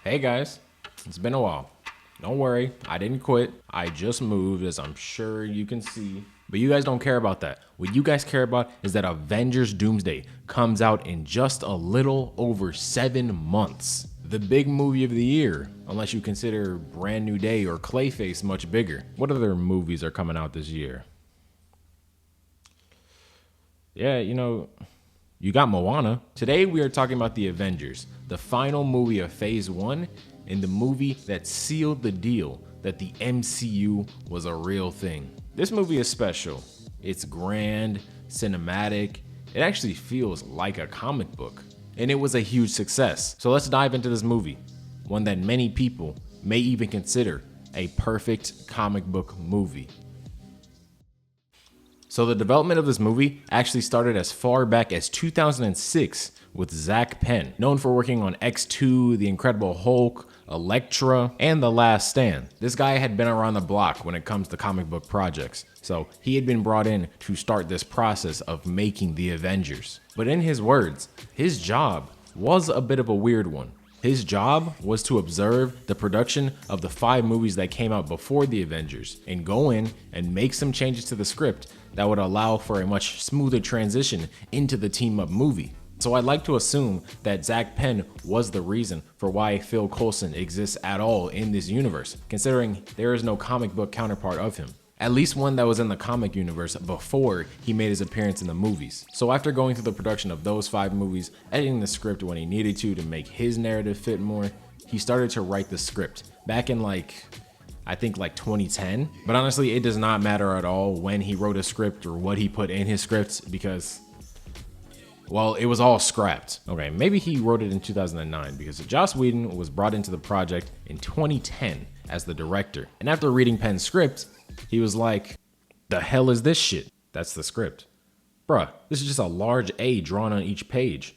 Hey guys, it's been a while. Don't worry, I didn't quit. I just moved, as I'm sure you can see. But you guys don't care about that. What you guys care about is that Avengers Doomsday comes out in just a little over 7 months. The big movie of the year, unless you consider Brand New Day or Clayface much bigger. What other movies are coming out this year? Yeah, you got Moana. Today we are talking about the Avengers, the final movie of Phase 1, and the movie that sealed the deal that the MCU was a real thing. This movie is special. It's grand, cinematic. It actually feels like a comic book. And it was a huge success. So let's dive into this movie, one that many people may even consider a perfect comic book movie. So the development of this movie actually started as far back as 2006 with Zach Penn, known for working on X2, The Incredible Hulk, Elektra, and The Last Stand. This guy had been around the block when it comes to comic book projects, so he had been brought in to start this process of making the Avengers. But in his words, his job was a bit of a weird one. His job was to observe the production of the 5 movies that came out before the Avengers and go in and make some changes to the script that would allow for a much smoother transition into the team up movie. So I'd like to assume that Zach Penn was the reason for why Phil Coulson exists at all in this universe, considering there is no comic book counterpart of him. At least one that was in the comic universe before he made his appearance in the movies. So after going through the production of those 5 movies, editing the script when he needed to make his narrative fit more, he started to write the script back in I think 2010. But honestly, it does not matter at all when he wrote a script or what he put in his scripts because, well, it was all scrapped. Okay, maybe he wrote it in 2009 because Joss Whedon was brought into the project in 2010 as the director. And after reading Penn's script, he was like, the hell is this shit? That's the script. Bruh, this is just a large A drawn on each page.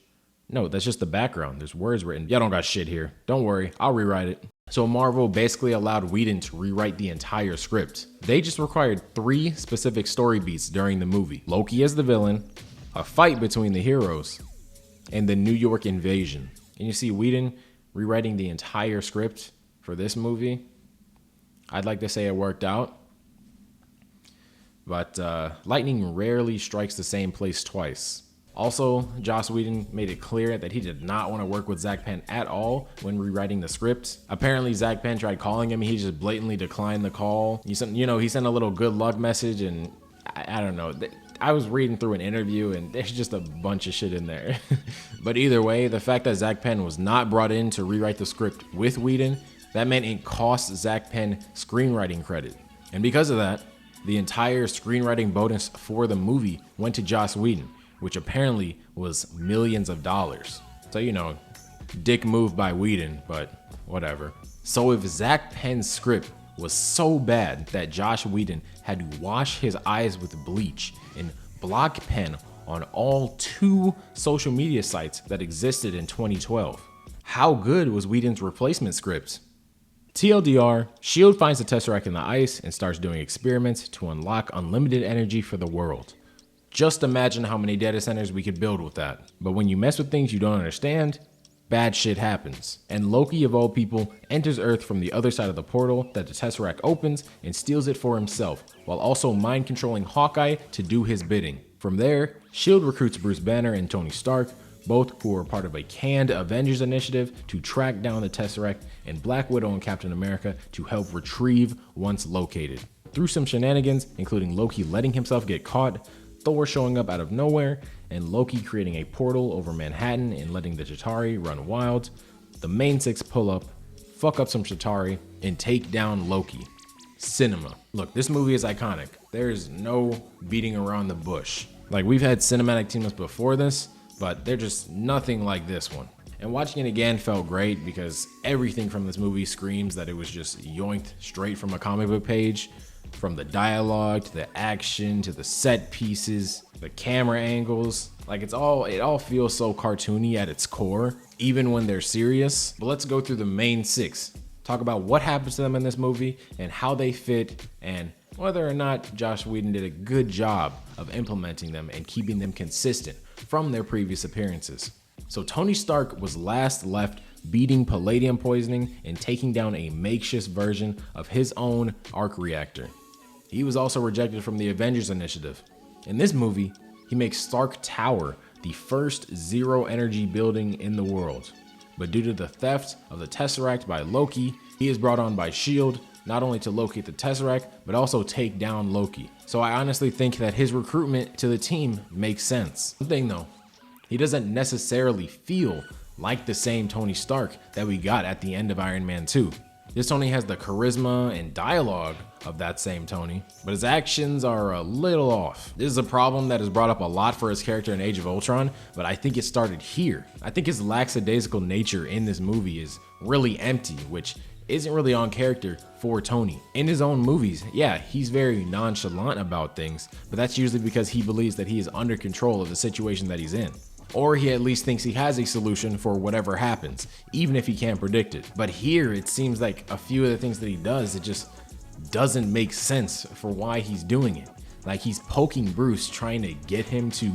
No, that's just the background. There's words written. Y'all don't got shit here. Don't worry, I'll rewrite it. So Marvel basically allowed Whedon to rewrite the entire script. They just required 3 specific story beats during the movie. Loki as the villain, a fight between the heroes, and the New York invasion. And you see Whedon rewriting the entire script for this movie. I'd like to say it worked out. But lightning rarely strikes the same place twice. Also, Joss Whedon made it clear that he did not want to work with Zach Penn at all when rewriting the script. Apparently, Zach Penn tried calling him. He just blatantly declined the call. He sent a little good luck message, and I don't know. I was reading through an interview, and there's just a bunch of shit in there. But either way, the fact that Zach Penn was not brought in to rewrite the script with Whedon, that meant it cost Zach Penn screenwriting credit. And because of that, the entire screenwriting bonus for the movie went to Joss Whedon, which apparently was millions of dollars. So, dick move by Whedon, but whatever. So if Zach Penn's script was so bad that Joss Whedon had to wash his eyes with bleach and block Penn on all 2 social media sites that existed in 2012, how good was Whedon's replacement script? TLDR, S.H.I.E.L.D. finds the Tesseract in the ice and starts doing experiments to unlock unlimited energy for the world. Just imagine how many data centers we could build with that. But when you mess with things you don't understand, bad shit happens. And Loki, of all people, enters Earth from the other side of the portal that the Tesseract opens and steals it for himself, while also mind controlling Hawkeye to do his bidding. From there, S.H.I.E.L.D. recruits Bruce Banner and Tony Stark, both who were part of a canned Avengers initiative to track down the Tesseract, and Black Widow and Captain America to help retrieve once located. Through some shenanigans, including Loki letting himself get caught, Thor showing up out of nowhere, and Loki creating a portal over Manhattan and letting the Chitauri run wild, the main 6 pull up, fuck up some Chitauri, and take down Loki. Cinema. Look, this movie is iconic. There's no beating around the bush. We've had cinematic team-ups before this, but they're just nothing like this one. And watching it again felt great because everything from this movie screams that it was just yoinked straight from a comic book page. From the dialogue to the action to the set pieces, the camera angles, it all feels so cartoony at its core, even when they're serious. But let's go through the main 6, talk about what happens to them in this movie and how they fit, and whether or not Joss Whedon did a good job of implementing them and keeping them consistent from their previous appearances. So Tony Stark was last left beating palladium poisoning and taking down a makeshift version of his own arc reactor. He was also rejected from the Avengers initiative. In this movie, he makes Stark Tower the first zero-energy building in the world. But due to the theft of the Tesseract by Loki, he is brought on by S.H.I.E.L.D. not only to locate the Tesseract, but also take down Loki. So I honestly think that his recruitment to the team makes sense. One thing though, he doesn't necessarily feel like the same Tony Stark that we got at the end of Iron Man 2. This Tony has the charisma and dialogue of that same Tony, but his actions are a little off. This is a problem that is brought up a lot for his character in Age of Ultron, but I think it started here. I think his lackadaisical nature in this movie is really empty, which isn't really on character for Tony. In his own movies, yeah, he's very nonchalant about things, but that's usually because he believes that he is under control of the situation that he's in. Or he at least thinks he has a solution for whatever happens, even if he can't predict it. But here, it seems like a few of the things that he does, it just doesn't make sense for why he's doing it. Like, he's poking Bruce, trying to get him to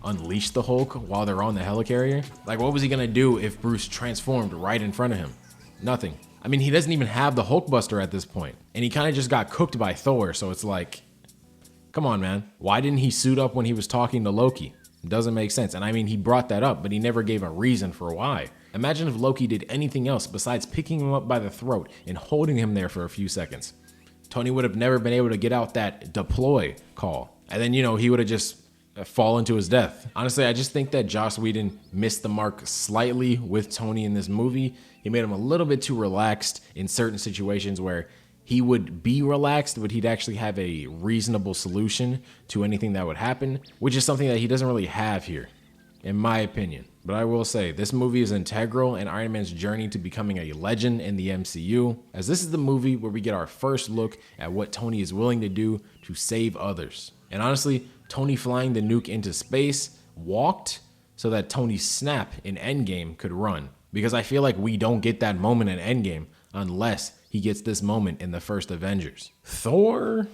unleash the Hulk while they're on the helicarrier. Like, what was he gonna do if Bruce transformed right in front of him? Nothing. I mean, he doesn't even have the Hulkbuster at this point, and he kind of just got cooked by Thor, so it's like, come on, man. Why didn't he suit up when he was talking to Loki? It doesn't make sense. And I mean, he brought that up, but he never gave a reason for why. Imagine if Loki did anything else besides picking him up by the throat and holding him there for a few seconds. Tony would have never been able to get out that deploy call. And then, he would have just fallen to his death. Honestly, I just think that Joss Whedon missed the mark slightly with Tony in this movie. He made him a little bit too relaxed in certain situations where he would be relaxed, but he'd actually have a reasonable solution to anything that would happen, which is something that he doesn't really have here, in my opinion. But I will say, this movie is integral in Iron Man's journey to becoming a legend in the MCU, as this is the movie where we get our first look at what Tony is willing to do to save others. And honestly, Tony flying the nuke into space walked so that Tony's snap in Endgame could run. Because I feel like we don't get that moment in Endgame unless he gets this moment in the first Avengers. Thor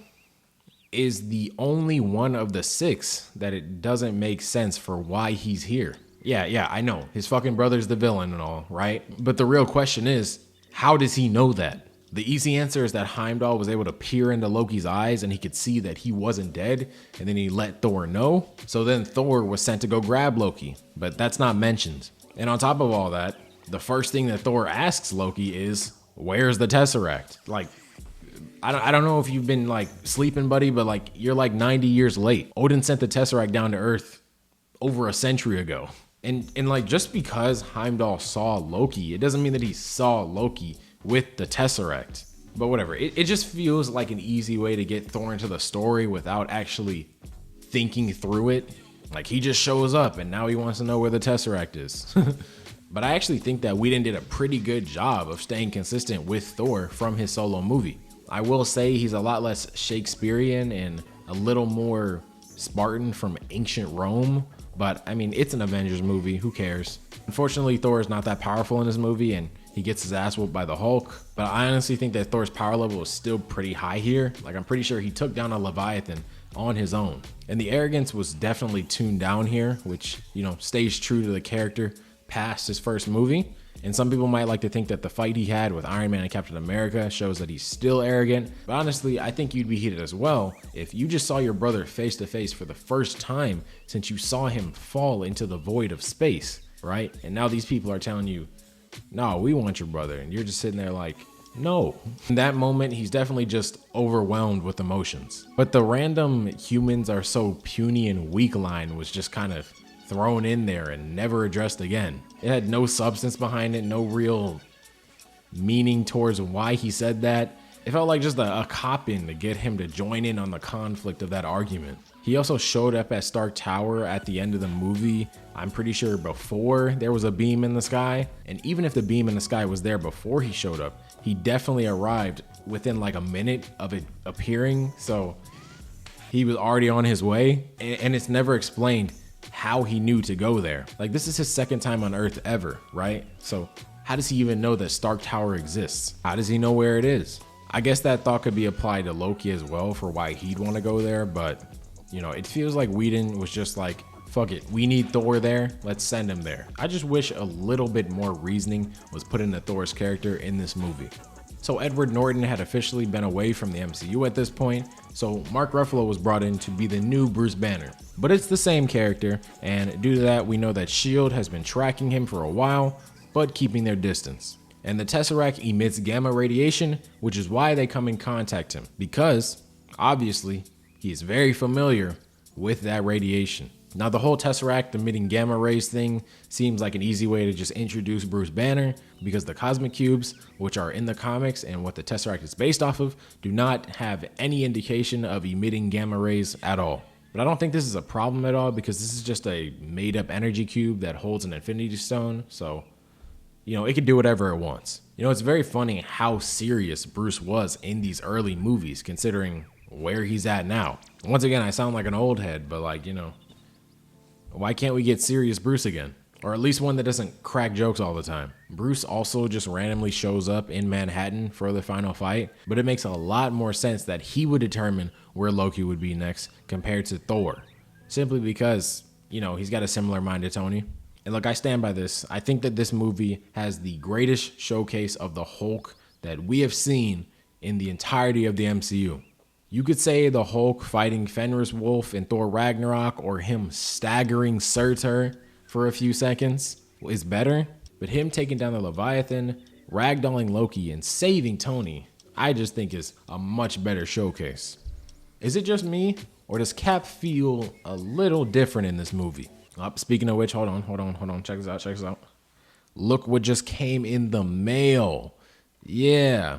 is the only one of the 6 that it doesn't make sense for why he's here. Yeah, I know. His fucking brother's the villain and all, right? But the real question is, how does he know that? The easy answer is that Heimdall was able to peer into Loki's eyes and he could see that he wasn't dead, and then he let Thor know. So then Thor was sent to go grab Loki, but that's not mentioned. And on top of all that, the first thing that Thor asks Loki is, where's the Tesseract? Like, I don't know if you've been like sleeping, buddy, but like you're like 90 years late. Odin sent the Tesseract down to Earth over a century ago. And like, just because Heimdall saw Loki, it doesn't mean that he saw Loki with the Tesseract. But whatever, it just feels like an easy way to get Thor into the story without actually thinking through it. Like, he just shows up and now he wants to know where the Tesseract is. But I actually think that Whedon did a pretty good job of staying consistent with Thor from his solo movie. I will say he's a lot less Shakespearean and a little more Spartan from ancient Rome, but I mean, it's an Avengers movie, who cares? Unfortunately, Thor is not that powerful in this movie and he gets his ass whooped by the Hulk, but I honestly think that Thor's power level is still pretty high here. Like, I'm pretty sure he took down a Leviathan on his own. And the arrogance was definitely tuned down here, which, stays true to the character past his first movie. And some people might like to think that the fight he had with Iron Man and Captain America shows that he's still arrogant. But honestly, I think you'd be heated as well if you just saw your brother face to face for the first time since you saw him fall into the void of space, right? And now these people are telling you, no, we want your brother. And you're just sitting there like, no. In that moment, he's definitely just overwhelmed with emotions. But the random humans are so puny and weak line was just kind of thrown in there and never addressed again. It had no substance behind it, no real meaning towards why he said that. It felt like just a cop-in to get him to join in on the conflict of that argument. He also showed up at Stark Tower at the end of the movie, I'm pretty sure before there was a beam in the sky. And even if the beam in the sky was there before he showed up, he definitely arrived within like a minute of it appearing. So he was already on his way, and it's never explained how he knew to go there. Like, this is his second time on Earth ever, right? So how does he even know that Stark Tower exists? How does he know where it is? I guess that thought could be applied to Loki as well for why he'd want to go there, but it feels like Whedon was just like fuck it, we need Thor there, let's send him there. I just wish a little bit more reasoning was put into Thor's character in this movie. So Edward Norton had officially been away from the MCU at this point, so Mark Ruffalo was brought in to be the new Bruce Banner. But it's the same character, and due to that, we know that S.H.I.E.L.D. has been tracking him for a while, but keeping their distance. And the Tesseract emits gamma radiation, which is why they come and contact him, because, obviously, he is very familiar with that radiation. Now, the whole Tesseract emitting gamma rays thing seems like an easy way to just introduce Bruce Banner, because the Cosmic Cubes, which are in the comics and what the Tesseract is based off of, do not have any indication of emitting gamma rays at all. But I don't think this is a problem at all, because this is just a made-up energy cube that holds an Infinity Stone, so, you know, it can do whatever it wants. You know, it's very funny how serious Bruce was in these early movies, considering where he's at now. Once again, I sound like an old head, but like, you know, why can't we get serious Bruce again? Or at least one that doesn't crack jokes all the time. Bruce also just randomly shows up in Manhattan for the final fight, but it makes a lot more sense that he would determine where Loki would be next compared to Thor. Simply because, you know, he's got a similar mind to Tony. And look, I stand by this. I think that this movie has the greatest showcase of the Hulk that we have seen in the entirety of the MCU. You could say the Hulk fighting Fenris Wolf in Thor Ragnarok, or him staggering Surtur for a few seconds is better, but him taking down the Leviathan, ragdolling Loki, and saving Tony, I just think is a much better showcase. Is it just me, or does Cap feel a little different in this movie? Speaking of which, hold on, check this out. Look what just came in the mail. Yeah.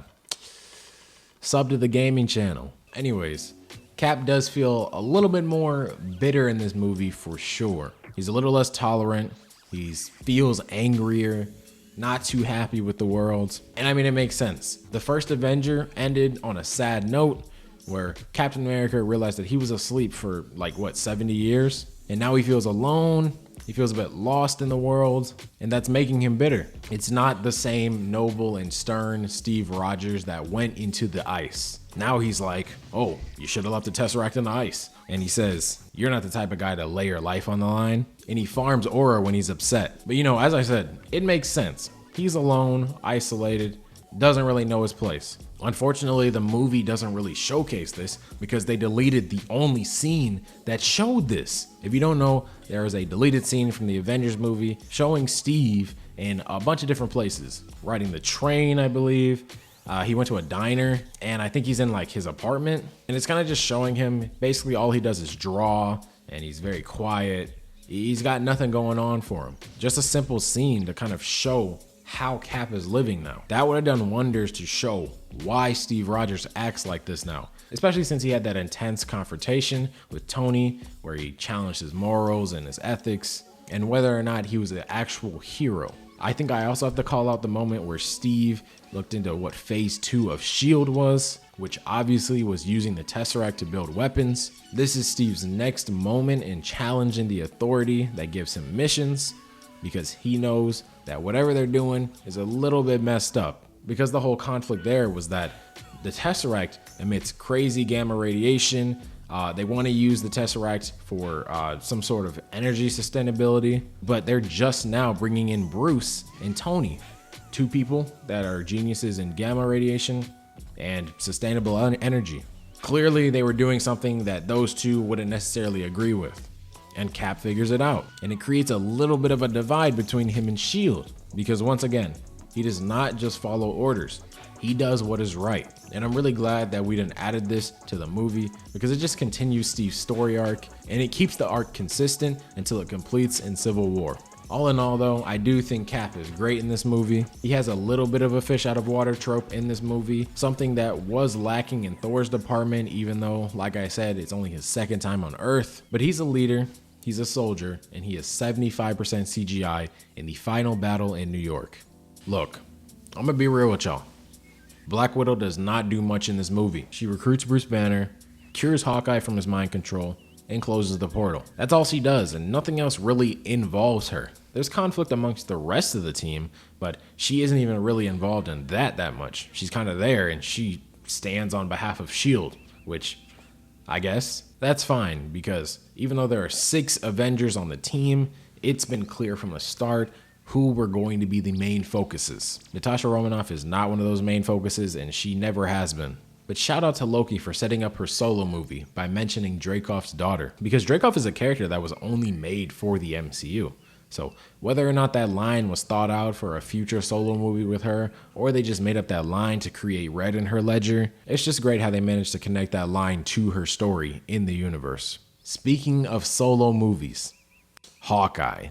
Sub to the gaming channel. Anyways, Cap does feel a little bit more bitter in this movie for sure. He's a little less tolerant. He feels angrier, not too happy with the world. And I mean, it makes sense. The first Avenger ended on a sad note where Captain America realized that he was asleep for like, 70 years? And now he feels alone. He feels a bit lost in the world, and that's making him bitter. It's not the same noble and stern Steve Rogers that went into the ice. Now he's like, oh, you should have left the Tesseract in the ice. And he says, you're not the type of guy to lay your life on the line. And he farms aura when he's upset. But you know, as I said, it makes sense. He's alone, isolated, doesn't really know his place. Unfortunately, the movie doesn't really showcase this because they deleted the only scene that showed this. If you don't know, there is a deleted scene from the Avengers movie showing Steve in a bunch of different places. Riding the train, I believe. He went to a diner, and I think he's in like his apartment. And it's kind of just showing him, basically all he does is draw, and he's very quiet. He's got nothing going on for him. Just a simple scene to kind of show how Cap is living now. That would have done wonders to show why Steve Rogers acts like this now, especially since he had that intense confrontation with Tony where he challenged his morals and his ethics and whether or not he was an actual hero. I think I also have to call out the moment where Steve looked into what phase 2 of S.H.I.E.L.D. was, which obviously was using the Tesseract to build weapons. This is Steve's next moment in challenging the authority that gives him missions, because he knows that whatever they're doing is a little bit messed up. Because the whole conflict there was that the Tesseract emits crazy gamma radiation. They want to use the Tesseract for some sort of energy sustainability, but they're just now bringing in Bruce and Tony, two people that are geniuses in gamma radiation and sustainable energy. Clearly, they were doing something that those two wouldn't necessarily agree with. And Cap figures it out, and it creates a little bit of a divide between him and S.H.I.E.L.D. because once again, he does not just follow orders. He does what is right. And I'm really glad that we didn't added this to the movie because it just continues Steve's story arc and it keeps the arc consistent until it completes in Civil War. All in all though, I do think Cap is great in this movie. He has a little bit of a fish out of water trope in this movie, something that was lacking in Thor's department, even though, like I said, it's only his second time on Earth. But he's a leader. He's a soldier, and he is 75% CGI in the final battle in New York. Look, I'm gonna be real with y'all. Black Widow does not do much in this movie. She recruits Bruce Banner, cures Hawkeye from his mind control, and closes the portal. That's all she does, and nothing else really involves her. There's conflict amongst the rest of the team, but she isn't even really involved in that much. She's kind of there, and she stands on behalf of S.H.I.E.L.D., which I guess. That's fine, because even though there are 6 Avengers on the team, it's been clear from the start who were going to be the main focuses. Natasha Romanoff is not one of those main focuses, and she never has been. But shout out to Loki for setting up her solo movie by mentioning Dreykov's daughter, because Dreykov is a character that was only made for the MCU. So whether or not that line was thought out for a future solo movie with her, or they just made up that line to create red in her ledger, it's just great how they managed to connect that line to her story in the universe. Speaking of solo movies, Hawkeye.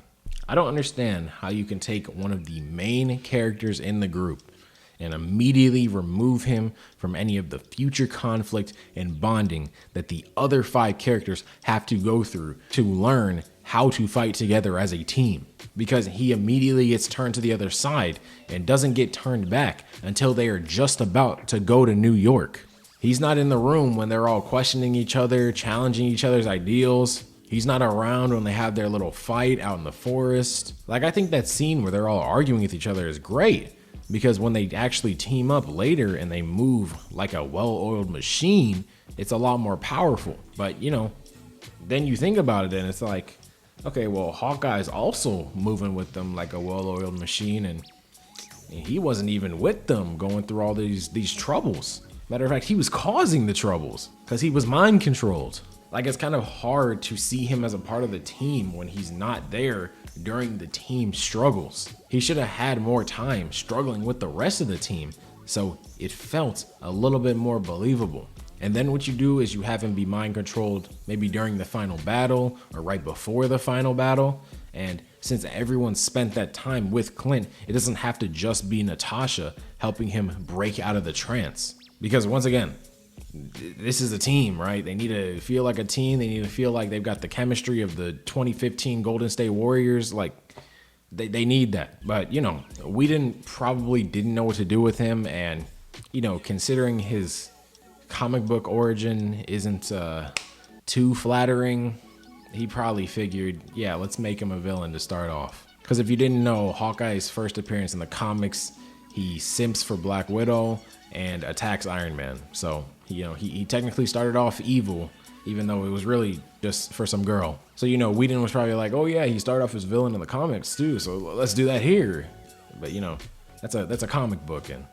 I don't understand how you can take one of the main characters in the group and immediately remove him from any of the future conflict and bonding that the other 5 characters have to go through to learn how to fight together as a team, because he immediately gets turned to the other side and doesn't get turned back until they are just about to go to New York. He's not in the room when they're all questioning each other, challenging each other's ideals. He's not around when they have their little fight out in the forest. Like, I think that scene where they're all arguing with each other is great, because when they actually team up later and they move like a well-oiled machine, it's a lot more powerful. But, you know, then you think about it and it's like, okay, well, Hawkeye's also moving with them like a well-oiled machine, and he wasn't even with them going through all these troubles. Matter of fact, he was causing the troubles because he was mind controlled. Like, it's kind of hard to see him as a part of the team when he's not there during the team struggles. He should have had more time struggling with the rest of the team, so it felt a little bit more believable. And then what you do is you have him be mind controlled maybe during the final battle or right before the final battle. And since everyone spent that time with Clint, it doesn't have to just be Natasha helping him break out of the trance. Because once again, this is a team, right? They need to feel like a team. They need to feel like they've got the chemistry of the 2015 Golden State Warriors. Like, they need that. But, you know, Whedon probably didn't know what to do with him. And, you know, considering his comic book origin isn't too flattering, he probably figured, yeah, let's make him a villain to start off. Because if you didn't know, Hawkeye's first appearance in the comics, he simps for Black Widow and attacks Iron Man. So, you know, he technically started off evil, even though it was really just for some girl. So, you know, Whedon was probably like, oh yeah, he started off as villain in the comics too, so let's do that here. But, you know, that's a comic book, and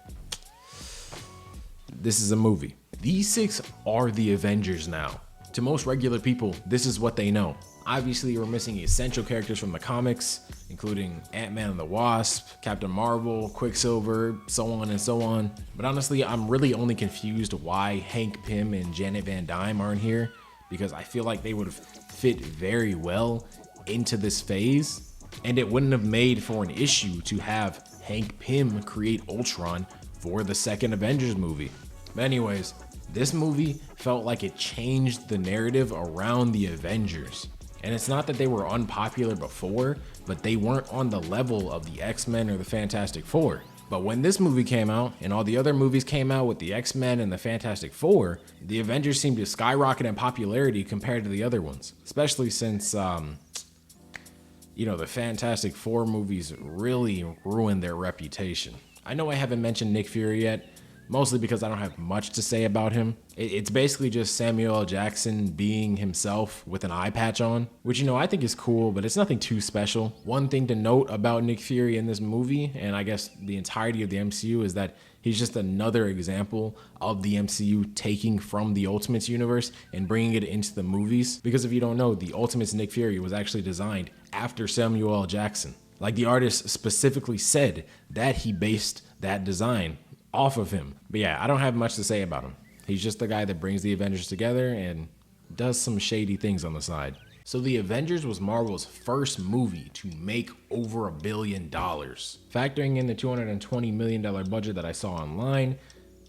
this is a movie. These 6 are the Avengers now. To most regular people, this is what they know. Obviously, we're missing essential characters from the comics, including Ant-Man and the Wasp, Captain Marvel, Quicksilver, so on and so on. But honestly, I'm really only confused why Hank Pym and Janet Van Dyne aren't here, because I feel like they would have fit very well into this phase, and it wouldn't have made for an issue to have Hank Pym create Ultron for the second Avengers movie. But anyways, this movie felt like it changed the narrative around the Avengers. And it's not that they were unpopular before, but they weren't on the level of the X-Men or the Fantastic Four. But when this movie came out and all the other movies came out with the X-Men and the Fantastic Four, the Avengers seemed to skyrocket in popularity compared to the other ones, especially since, you know, the Fantastic Four movies really ruined their reputation. I know I haven't mentioned Nick Fury yet, mostly because I don't have much to say about him. It's basically just Samuel L. Jackson being himself with an eye patch on, which, you know, I think is cool, but it's nothing too special. One thing to note about Nick Fury in this movie, and I guess the entirety of the MCU, is that he's just another example of the MCU taking from the Ultimates universe and bringing it into the movies. Because if you don't know, the Ultimates Nick Fury was actually designed after Samuel L. Jackson. Like, the artist specifically said that he based that design off of him. But yeah, I don't have much to say about him. He's just the guy that brings the Avengers together and does some shady things on the side. So the Avengers was Marvel's first movie to make over $1 billion. Factoring in the $220 million budget that I saw online,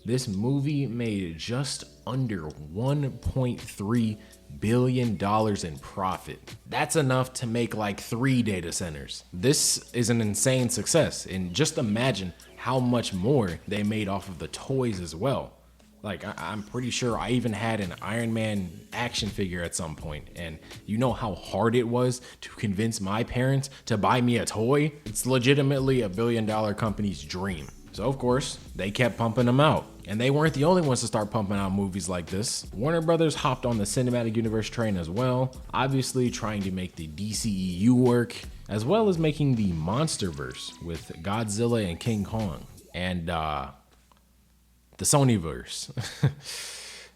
this movie made just under $1.3 billion in profit. That's enough to make like 3 data centers. This is an insane success, and just imagine how much more they made off of the toys as well. Like, I'm pretty sure I even had an Iron Man action figure at some point, and you know how hard it was to convince my parents to buy me a toy? It's legitimately $1 billion company's dream. So of course, they kept pumping them out. And they weren't the only ones to start pumping out movies like this. Warner Brothers hopped on the cinematic universe train as well, obviously trying to make the DCEU work, as well as making the Monsterverse with Godzilla and King Kong, and the Sonyverse.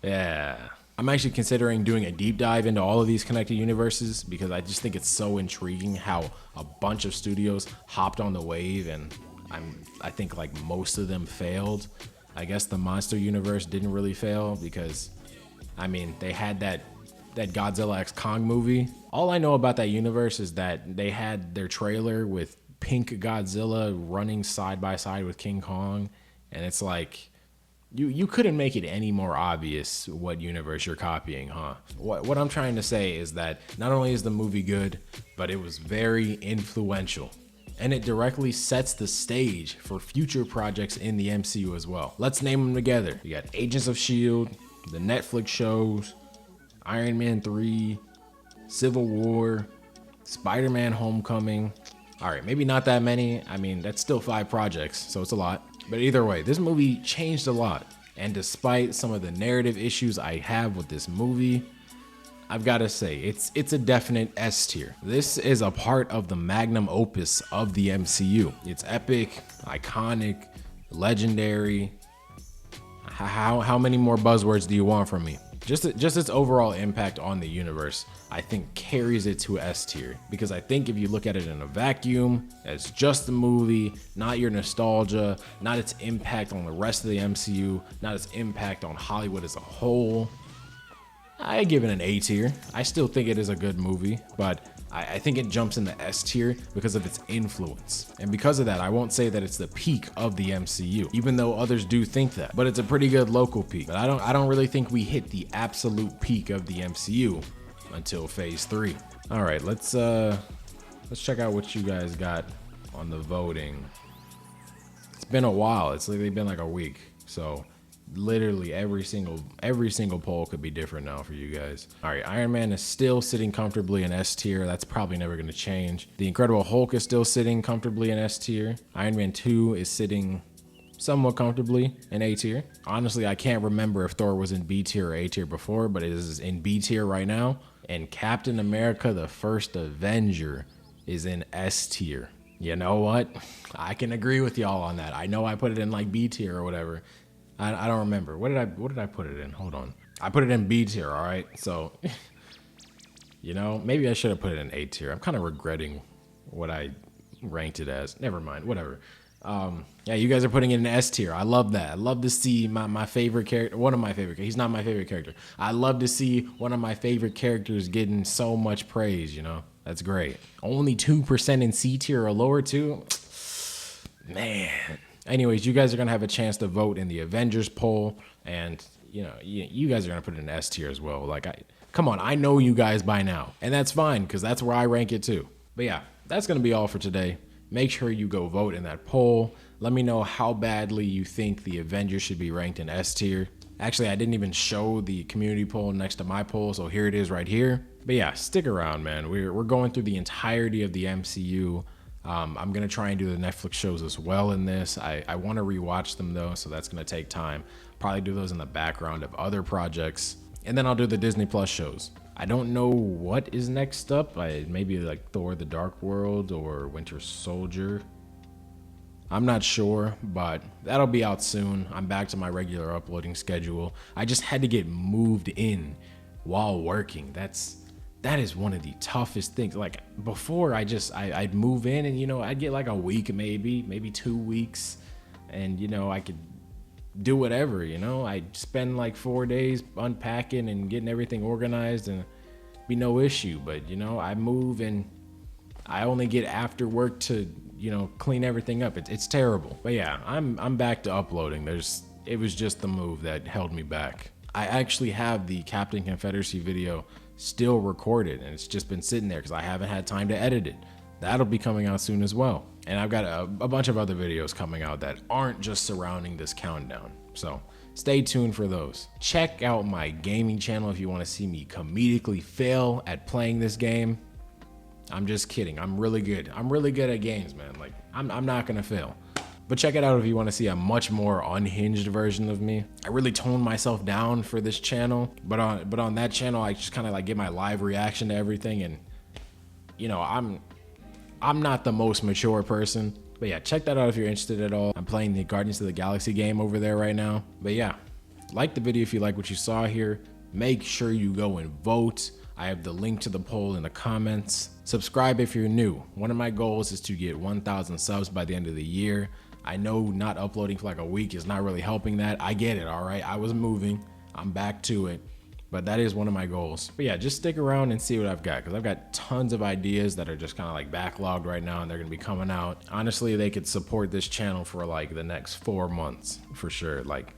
Yeah. I'm actually considering doing a deep dive into all of these connected universes because I just think it's so intriguing how a bunch of studios hopped on the wave, and I think like most of them failed. I guess the Monster Universe didn't really fail because, I mean, they had that Godzilla x Kong movie. All I know about that universe is that they had their trailer with pink Godzilla running side by side with King Kong, and it's like, you couldn't make it any more obvious what universe you're copying, huh? What I'm trying to say is that not only is the movie good, but it was very influential. And it directly sets the stage for future projects in the MCU as well. Let's name them together. You got Agents of S.H.I.E.L.D., the Netflix shows, Iron Man 3, Civil War, Spider-Man Homecoming. All right, maybe not that many. I mean, that's still 5 projects, so it's a lot. But either way, this movie changed a lot. And despite some of the narrative issues I have with this movie, I've got to say, it's a definite S tier. This is a part of the magnum opus of the MCU. It's epic, iconic, legendary. How many more buzzwords do you want from me? Just its overall impact on the universe, I think carries it to S tier. Because I think if you look at it in a vacuum, as just the movie, not your nostalgia, not its impact on the rest of the MCU, not its impact on Hollywood as a whole, I give it an A tier. I still think it is a good movie, but I think it jumps in the S tier because of its influence. And because of that, I won't say that it's the peak of the MCU, even though others do think that. But it's a pretty good local peak. But I don't really think we hit the absolute peak of the MCU until phase 3. All right, let's check out what you guys got on the voting. It's been a while. It's literally been like a week. So literally every single poll could be different now for you guys. All right, Iron Man is still sitting comfortably in S tier. That's probably never going to change. The Incredible Hulk is still sitting comfortably in S tier. Iron Man 2 is sitting somewhat comfortably in A tier. Honestly, I can't remember if Thor was in B tier or A tier before, but it is in B tier right now. And Captain America, the First Avenger, is in S tier. You know what? I can agree with y'all on that. I know I put it in like B tier or whatever. I don't remember. What did I put it in? Hold on. I put it in B tier, all right? So, you know, maybe I should have put it in A tier. I'm kind of regretting what I ranked it as. Never mind, whatever. Yeah, you guys are putting it in S tier. I love that. I love to see my favorite character, one of my favorite, he's not my favorite character. I love to see one of my favorite characters getting so much praise, you know? That's great. Only 2% in C tier or lower too? Man. Anyways, you guys are going to have a chance to vote in the Avengers poll, and you know, you guys are going to put it in S tier as well. Like, come on, I know you guys by now, and that's fine because that's where I rank it too. But yeah, that's going to be all for today. Make sure you go vote in that poll. Let me know how badly you think the Avengers should be ranked in S tier. Actually, I didn't even show the community poll next to my poll, so here it is right here. But yeah, stick around, man. We're going through the entirety of the MCU. I'm going to try and do the Netflix shows as well in this. I want to rewatch them though, so that's going to take time. Probably do those in the background of other projects. And then I'll do the Disney Plus shows. I don't know what is next up. Maybe like Thor the Dark World or Winter Soldier. I'm not sure, but that'll be out soon. I'm back to my regular uploading schedule. I just had to get moved in while working. That is one of the toughest things. Like before, I'd move in and, you know, I'd get like a week, maybe 2 weeks. And, you know, I could do whatever, you know, I'd spend like 4 days unpacking and getting everything organized and be no issue. But, you know, I move and I only get after work to, you know, clean everything up. It's terrible. But yeah, I'm back to uploading. It was just the move that held me back. I actually have the Captain Confederacy video still recorded, and it's just been sitting there because I haven't had time to edit it. That'll be coming out soon as well. And I've got a bunch of other videos coming out that aren't just surrounding this countdown. So stay tuned for those. Check out my gaming channel if you want to see me comedically fail at playing this game. I'm just kidding. I'm really good. I'm really good at games, man. Like I'm not gonna fail. But check it out if you want to see a much more unhinged version of me. I really toned myself down for this channel, but on that channel I just kind of like get my live reaction to everything, and you know, I'm not the most mature person. But yeah, check that out if you're interested at all. I'm playing the Guardians of the Galaxy game over there right now. But yeah, like the video if you like what you saw here. Make sure you go and vote. I have the link to the poll in the comments. Subscribe if you're new. One of my goals is to get 1,000 subs by the end of the year. I know not uploading for like a week is not really helping that. I get it, all right? I was moving. I'm back to it. But that is one of my goals. But yeah, just stick around and see what I've got, because I've got tons of ideas that are just kind of like backlogged right now, and they're gonna be coming out. Honestly, they could support this channel for like the next 4 months for sure. Like,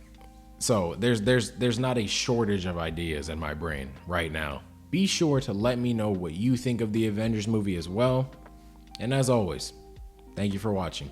so there's not a shortage of ideas in my brain right now. Be sure to let me know what you think of the Avengers movie as well. And as always, thank you for watching.